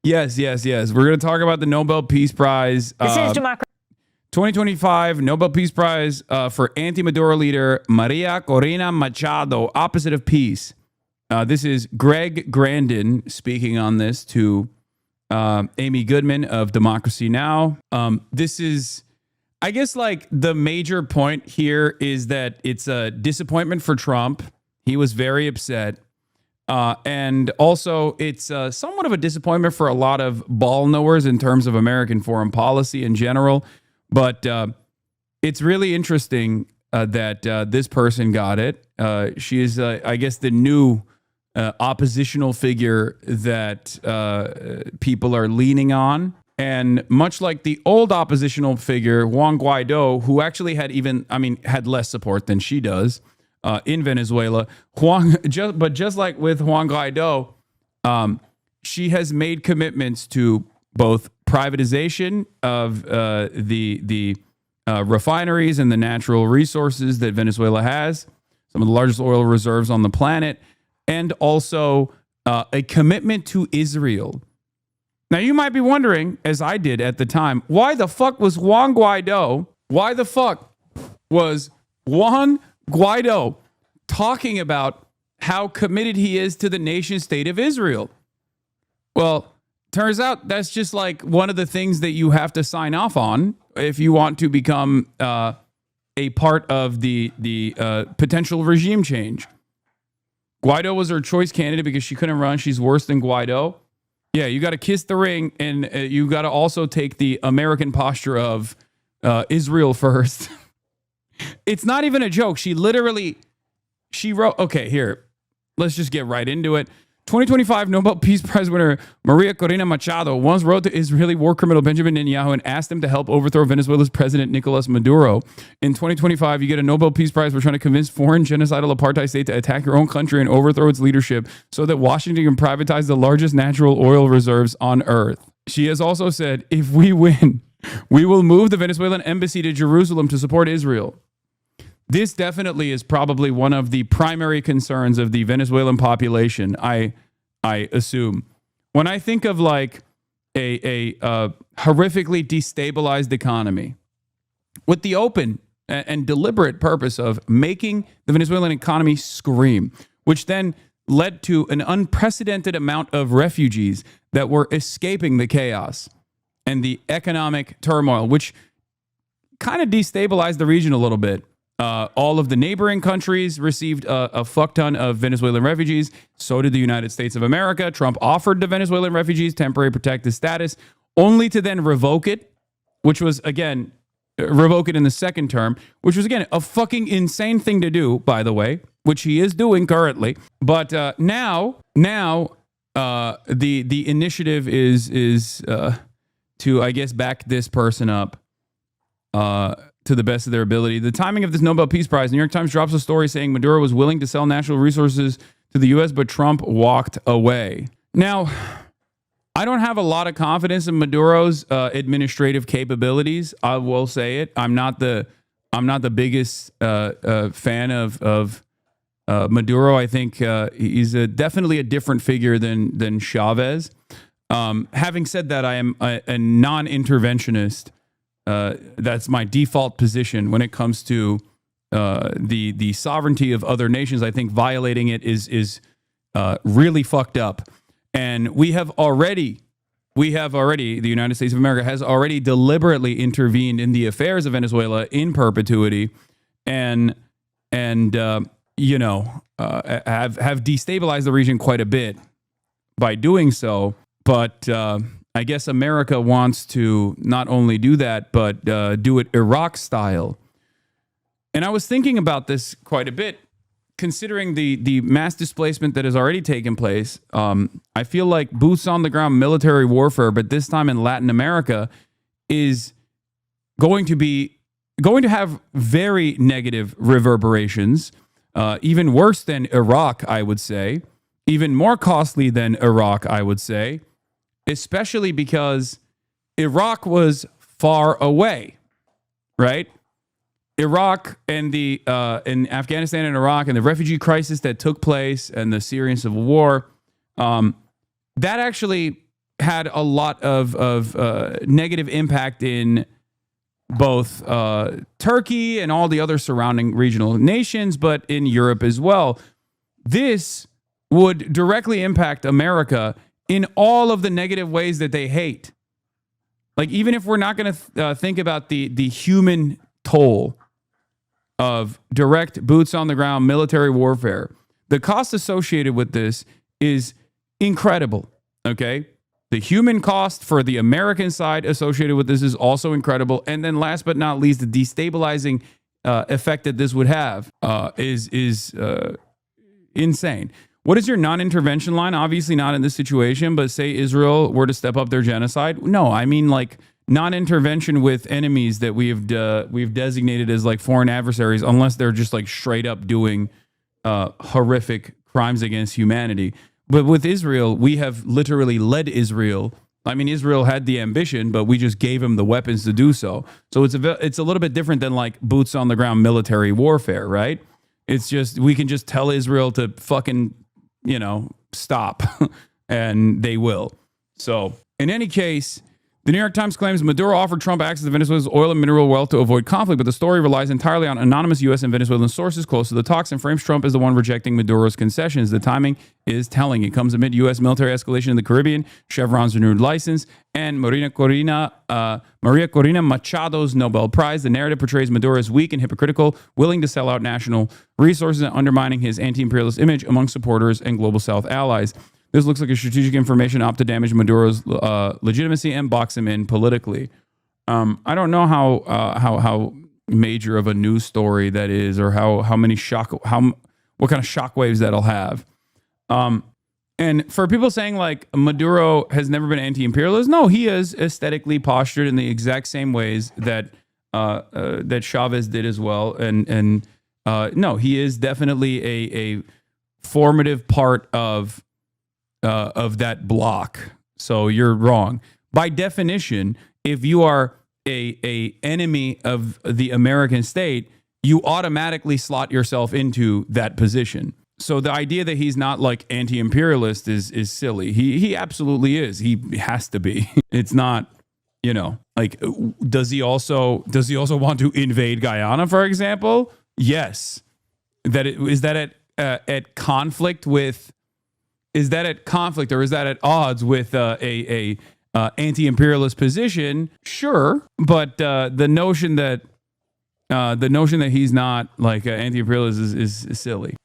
Yes, yes, yes. We're going to talk about the Nobel Peace Prize. This is democracy. 2025 Nobel Peace Prize for anti-Maduro leader Maria Corina Machado, opposite of peace. This is Greg Grandin speaking on this to Amy Goodman of Democracy Now! This is, I guess, like the major point here is that it's a disappointment for Trump. He was very upset. And also, it's somewhat of a disappointment for a lot of ball knowers in terms of American foreign policy in general. But it's really interesting that this person got it. She is, I guess, the new oppositional figure that people are leaning on. And much like the old oppositional figure, Juan Guaido, who actually had less support than she does in Venezuela. But just like with Juan Guaido, she has made commitments to both privatization of the refineries and the natural resources that Venezuela has, some of the largest oil reserves on the planet, and also a commitment to Israel. Now, you might be wondering, as I did at the time, why the fuck was Juan Guaido talking about how committed he is to the nation state of Israel? Well, turns out that's just like one of the things that you have to sign off on if you want to become a part of the potential regime change. Guaido was her choice candidate because she couldn't run. She's worse than Guaido. Yeah, you got to kiss the ring, and you got to also take the American posture of Israel first. It's not even a joke. She wrote, okay, here, let's just get right into it. 2025 Nobel Peace Prize winner Maria Corina Machado once wrote to Israeli war criminal Benjamin Netanyahu and asked him to help overthrow Venezuela's president Nicolas Maduro. In 2025, you get a Nobel Peace Prize for trying to convince foreign genocidal apartheid state to attack your own country and overthrow its leadership so that Washington can privatize the largest natural oil reserves on earth. She has also said, if we win, we will move the Venezuelan embassy to Jerusalem to support Israel. This definitely is probably one of the primary concerns of the Venezuelan population, I assume. When I think of like a horrifically destabilized economy with the open and deliberate purpose of making the Venezuelan economy scream, which then led to an unprecedented amount of refugees that were escaping the chaos and the economic turmoil, which kind of destabilized the region a little bit. All of the neighboring countries received a fuck ton of Venezuelan refugees. So did the United States of America. Trump offered the Venezuelan refugees temporary protected status, only to then revoke it, which was, again, revoke it in the second term, which was, again, a fucking insane thing to do, by the way, which he is doing currently. But now, the initiative is to, I guess, back this person up. To the best of their ability. The timing of this Nobel Peace Prize, New York Times drops a story saying Maduro was willing to sell natural resources to the U.S., but Trump walked away. Now, I don't have a lot of confidence in Maduro's administrative capabilities. I will say it. I'm not the biggest fan of Maduro. I think he's definitely a different figure than Chavez. Having said that, I am a non-interventionist. That's my default position when it comes to the sovereignty of other nations. I think violating it is really fucked up. And we have already, the United States of America has already deliberately intervened in the affairs of Venezuela in perpetuity and have destabilized the region quite a bit by doing so. But I guess America wants to not only do that, but do it Iraq style. And I was thinking about this quite a bit, considering the mass displacement that has already taken place. I feel like boots on the ground military warfare, but this time in Latin America, is going to have very negative reverberations, even worse than Iraq, I would say, even more costly than Iraq, I would say. Especially because Iraq was far away, right? Iraq and in Afghanistan and Iraq and the refugee crisis that took place and the Syrian civil war, that actually had a lot of negative impact in both Turkey and all the other surrounding regional nations, but in Europe as well. This would directly impact America in all of the negative ways that they hate. Like, even if we're not going to think about the human toll of direct boots on the ground military warfare, the cost associated with this is incredible. Okay. The human cost for the American side associated with this is also incredible. And then last but not least, the destabilizing effect that this would have is insane. What is your non-intervention line? Obviously not in this situation, but say Israel were to step up their genocide. No, I mean like non-intervention with enemies that we've designated as like foreign adversaries, unless they're just like straight up doing horrific crimes against humanity. But with Israel, we have literally led Israel. I mean, Israel had the ambition, but we just gave them the weapons to do so. So it's a little bit different than like boots on the ground military warfare, right? It's just, we can just tell Israel to fucking, stop, and they will. So in any case, the New York Times claims Maduro offered Trump access to Venezuela's oil and mineral wealth to avoid conflict, but the story relies entirely on anonymous U.S. and Venezuelan sources close to the talks and frames Trump as the one rejecting Maduro's concessions. The timing is telling. It comes amid U.S. military escalation in the Caribbean, Chevron's renewed license, and Maria Corina Machado's Nobel Prize. The narrative portrays Maduro as weak and hypocritical, willing to sell out national resources and undermining his anti-imperialist image among supporters and Global South allies. This looks like a strategic information op to damage Maduro's legitimacy and box him in politically. I don't know how major of a news story that is, or what kind of shockwaves that'll have. And for people saying like Maduro has never been anti-imperialist, no, he is aesthetically postured in the exact same ways that Chavez did as well. And no, he is definitely a formative part of that block. So you're wrong. By definition, if you are a enemy of the American state, you automatically slot yourself into that position. So the idea that he's not like anti-imperialist is silly. He absolutely is. He has to be. It's not, like, does he also want to invade Guyana, for example? Yes. Is that at conflict with? Is that at conflict, or is that at odds with a anti-imperialist position? Sure, but the notion that he's not like anti-imperialist is silly.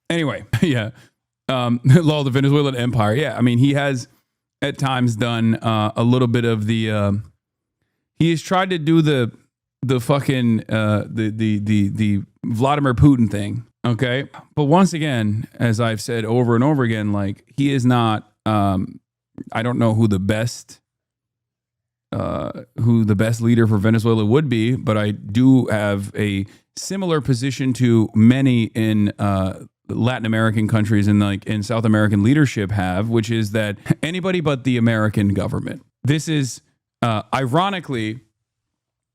Anyway, yeah, law of the Venezuelan empire. Yeah, I mean, he has at times done a little bit of the. He has tried to do the fucking the Vladimir Putin thing, okay? But once again, as I've said over and over again, like, he is not I don't know who the best leader for Venezuela would be, but I do have a similar position to many in Latin American countries and like in South American leadership have, which is that anybody but the American government. This is ironically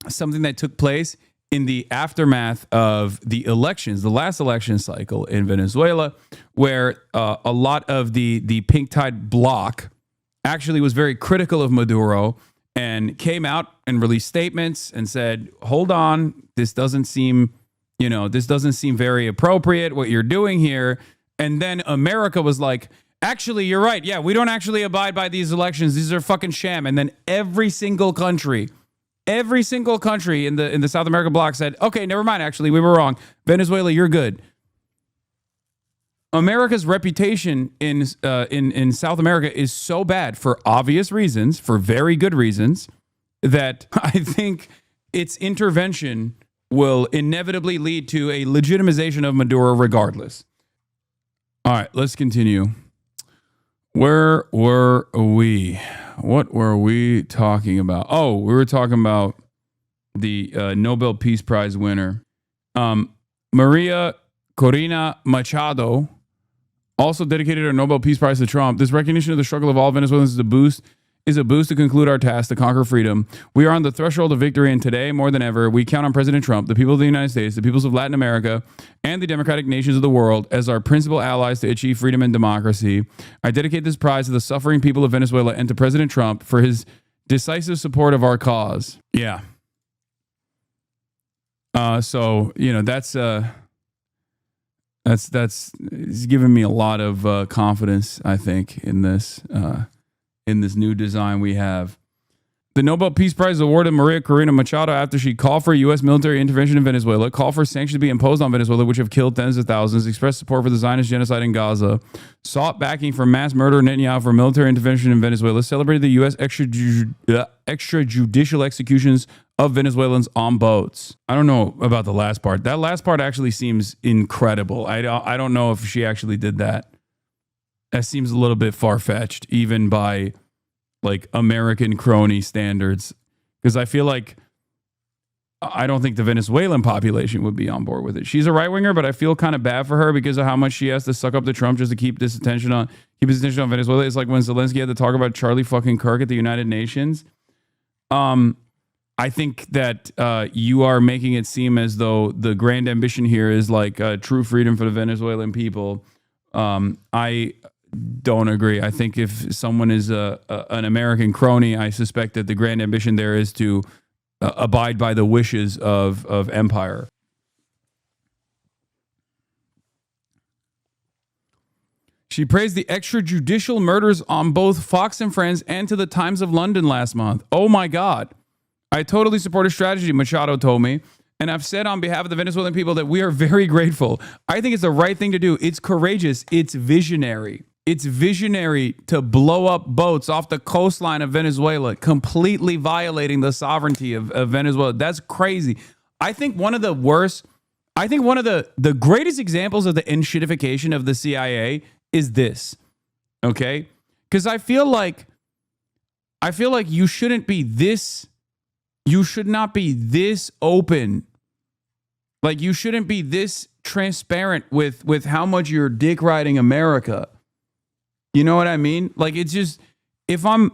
something that took place in the aftermath of the elections, the last election cycle in Venezuela, where a lot of the pink tide bloc actually was very critical of Maduro and came out and released statements and said, hold on, this doesn't seem very appropriate what you're doing here. And then America was like, actually, you're right. Yeah, we don't actually abide by these elections. These are fucking sham. And then every single country in the South American bloc said, okay, never mind. Actually, we were wrong. Venezuela, you're good. America's reputation in South America is so bad for obvious reasons, for very good reasons, that I think its intervention will inevitably lead to a legitimization of Maduro regardless. All right, let's continue. Where were we? What were we talking about? Oh, we were talking about the Nobel Peace Prize winner. Maria Corina Machado also dedicated her Nobel Peace Prize to Trump. This recognition of the struggle of all Venezuelans is a boost is a boost to conclude our task to conquer freedom. We are on the threshold of victory, and today, more than ever, we count on President Trump, the people of the United States, the peoples of Latin America, and the democratic nations of the world as our principal allies to achieve freedom and democracy. I dedicate this prize to the suffering people of Venezuela and to President Trump for his decisive support of our cause. Yeah. So, that's it's given me a lot of confidence, I think, in this new design we have. The Nobel Peace Prize awarded Maria Corina Machado after she called for U.S. military intervention in Venezuela, called for sanctions to be imposed on Venezuela, which have killed tens of thousands, expressed support for the Zionist genocide in Gaza, sought backing for mass murder in Netanyahu for military intervention in Venezuela, celebrated the U.S. extrajudicial executions of Venezuelans on boats. I don't know about the last part. That last part actually seems incredible. I don't know if she actually did that. That seems a little bit far-fetched, even by like American crony standards, because I feel like I don't think the Venezuelan population would be on board with it. She's a right winger, but I feel kind of bad for her because of how much she has to suck up to Trump just to keep his attention on Venezuela. It's like when Zelensky had to talk about Charlie fucking Kirk at the United Nations. I think that you are making it seem as though the grand ambition here is like true freedom for the Venezuelan people. I don't agree. I think if someone is an American crony, I suspect that the grand ambition there is to abide by the wishes of empire. She praised the extrajudicial murders on both Fox and Friends and to the Times of London last month. Oh my God. I totally support a strategy, Machado told me. And I've said on behalf of the Venezuelan people that we are very grateful. I think it's the right thing to do. It's courageous. It's visionary. It's visionary to blow up boats off the coastline of Venezuela, completely violating the sovereignty of Venezuela. That's crazy. I think one of the greatest examples of the enshittification of the CIA is this. Okay? Because I feel like you should not be this open. Like you shouldn't be this transparent with how much you're dick riding America. You know what I mean? Like it's just if I'm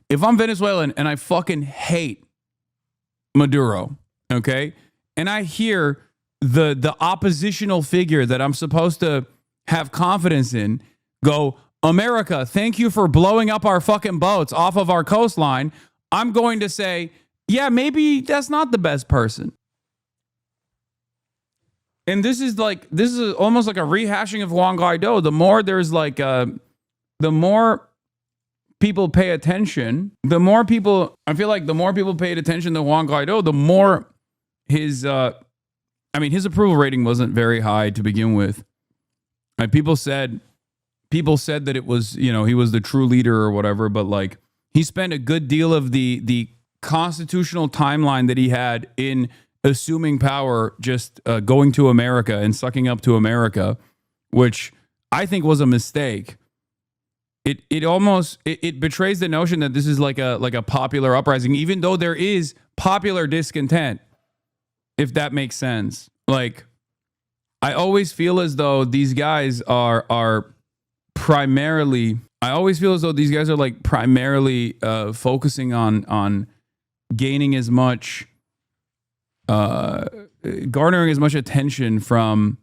Venezuelan and I fucking hate Maduro, okay? And I hear the oppositional figure that I'm supposed to have confidence in go, America, thank you for blowing up our fucking boats off of our coastline. I'm going to say, yeah, maybe that's not the best person. And this is almost like a rehashing of Juan Guaido. The more there's like, the more people pay attention, I feel like the more people paid attention to Juan Guaido, the more his approval rating wasn't very high to begin with. Like people said that it was, he was the true leader or whatever, but like he spent a good deal of the constitutional timeline that he had in assuming power, just going to America and sucking up to America, which I think was a mistake. It betrays the notion that this is like a popular uprising, even though there is popular discontent, if that makes sense. Like, I always feel as though these guys are primarily focusing on gaining as much garnering as much attention from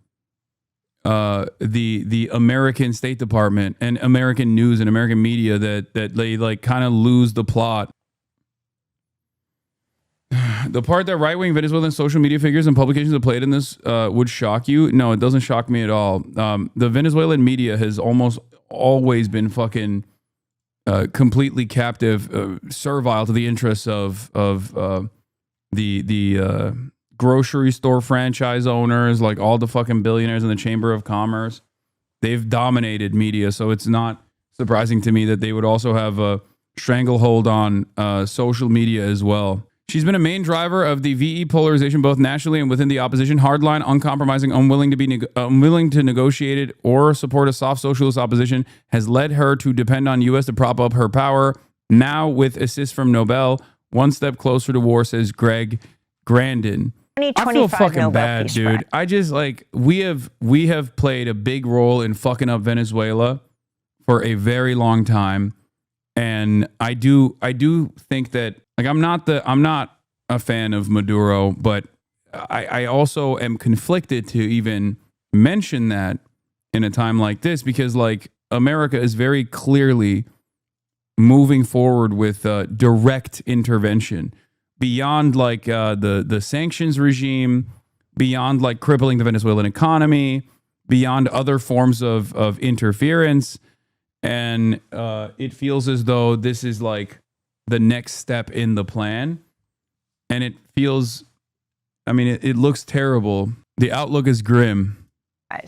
the American State Department and American news and American media that they like kind of lose the plot. The part that right-wing Venezuelan social media figures and publications have played in this would shock you. No, it doesn't shock me at all. The Venezuelan media has almost always been fucking completely captive, servile to the interests of the grocery store franchise owners, like all the fucking billionaires in the Chamber of Commerce. They've dominated media, so it's not surprising to me that they would also have a stranglehold on social media as well. She's been a main driver of the VE polarization both nationally and within the opposition. Hardline, uncompromising, unwilling to negotiate it or support a soft socialist opposition has led her to depend on U.S. to prop up her power. Now, with assist from Nobel, one step closer to war, says Greg Grandin. I feel fucking Nobel bad, dude. Prize. I just like we have played a big role in fucking up Venezuela for a very long time. And I do think that, like, I'm not a fan of Maduro, but I also am conflicted to even mention that in a time like this, because like America is very clearly moving forward with direct intervention beyond like the sanctions regime, beyond like crippling the Venezuelan economy, beyond other forms of interference. And it feels as though this is like the next step in the plan. And it feels, I mean, it looks terrible. The outlook is grim.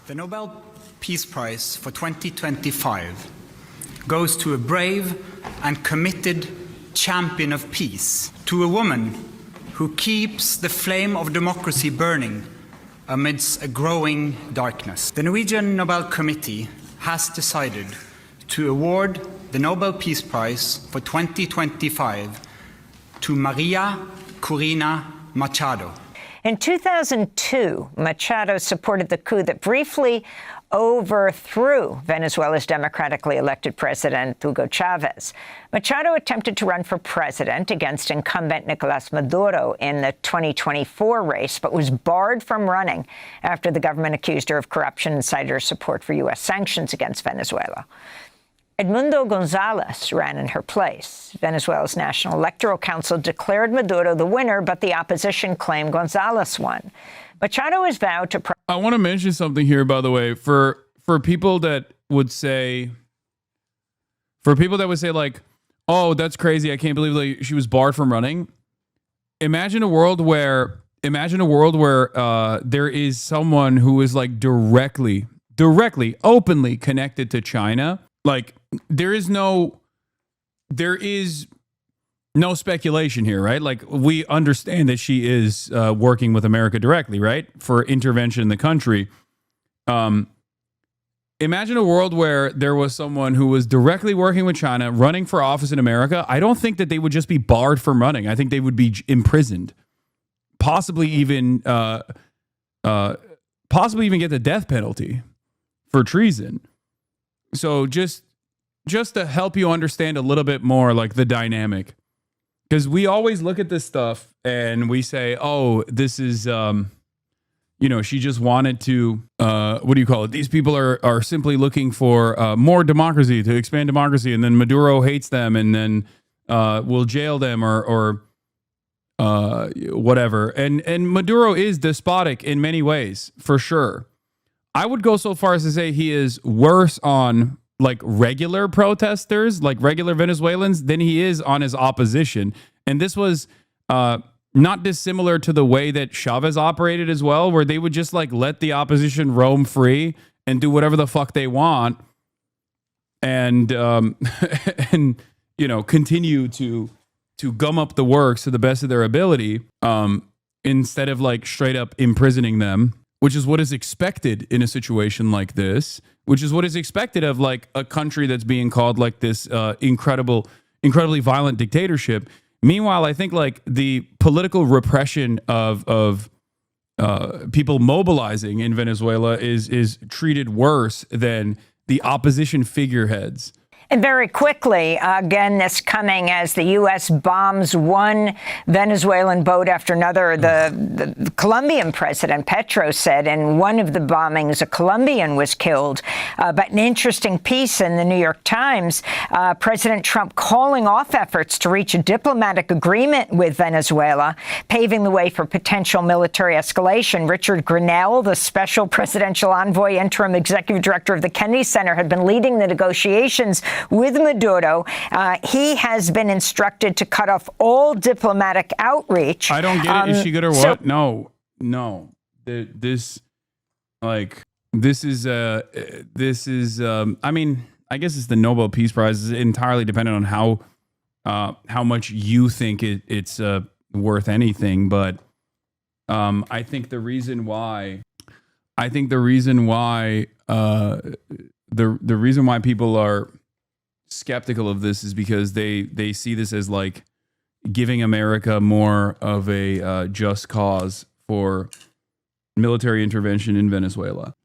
The Nobel Peace Prize for 2025 goes to a brave and committed champion of peace, to a woman who keeps the flame of democracy burning amidst a growing darkness. The Norwegian Nobel Committee has decided to award the Nobel Peace Prize for 2025 to Maria Corina Machado. In 2002, Machado supported the coup that briefly overthrew Venezuela's democratically elected president, Hugo Chavez. Machado attempted to run for president against incumbent Nicolas Maduro in the 2024 race, but was barred from running after the government accused her of corruption and cited her support for U.S. sanctions against Venezuela. Edmundo Gonzalez ran in her place. Venezuela's National Electoral Council declared Maduro the winner, but the opposition claimed Gonzalez won. Machado has vowed to... I want to mention something here, by the way, for people that would say, like, oh, that's crazy, I can't believe like, she was barred from running. Imagine a world where there is someone who is like directly, openly connected to China. Like, there is no speculation here, right? Like, we understand that she is working with America directly, right, for intervention in the country. Imagine a world where there was someone who was directly working with China, running for office in America. I don't think that they would just be barred from running. I think they would be imprisoned, possibly even get the death penalty for treason. So just to help you understand a little bit more, like, the dynamic. Because we always look at this stuff and we say, oh, this is, she just wanted to, what do you call it? These people are simply looking for more democracy, to expand democracy. And then Maduro hates them and then will jail them or whatever. And Maduro is despotic in many ways, for sure. I would go so far as to say he is worse on like regular protesters, like regular Venezuelans, than he is on his opposition. And this was not dissimilar to the way that Chavez operated as well, where they would just like let the opposition roam free and do whatever the fuck they want, and and continue to gum up the works to the best of their ability, instead of like straight up imprisoning them, which is what is expected in a situation like this, which is what is expected of like a country that's being called like this incredibly violent dictatorship. Meanwhile, I think like the political repression of people mobilizing in Venezuela is treated worse than the opposition figureheads. And very quickly, again, this coming as the U.S. bombs one Venezuelan boat after another. The Colombian president, Petro, said in one of the bombings, a Colombian was killed. But an interesting piece in the New York Times, President Trump calling off efforts to reach a diplomatic agreement with Venezuela, paving the way for potential military escalation. Richard Grenell, the special presidential envoy, interim executive director of the Kennedy Center, had been leading the negotiations with Maduro. He has been instructed to cut off all diplomatic outreach. I don't get it. Is she good or what? No. This is I mean, I guess it's the Nobel Peace Prize. It's entirely dependent on how much you think it's worth anything. But I think the reason why the reason why people are skeptical of this is because they see this as like giving America more of a just cause for military intervention in Venezuela.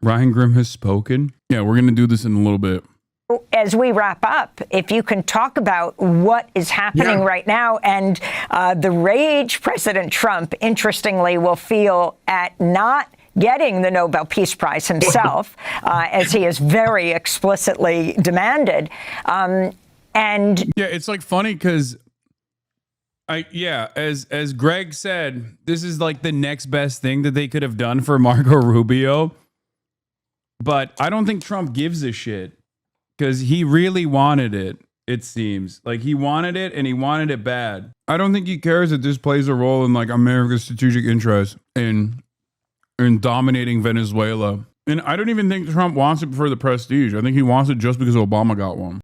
Ryan Grimm has spoken. Yeah, we're going to do this in a little bit. As we wrap up, if you can talk about what is happening right now and the rage President Trump, interestingly, will feel at not getting the Nobel Peace Prize himself, as he has very explicitly demanded. And yeah, it's like funny because as Greg said, this is like the next best thing that they could have done for Marco Rubio. But I don't think Trump gives a shit because he really wanted it. It seems like he wanted it and he wanted it bad. I don't think he cares that this plays a role in like America's strategic interest in dominating Venezuela. And I don't even think Trump wants it for the prestige. I think he wants it just because Obama got one.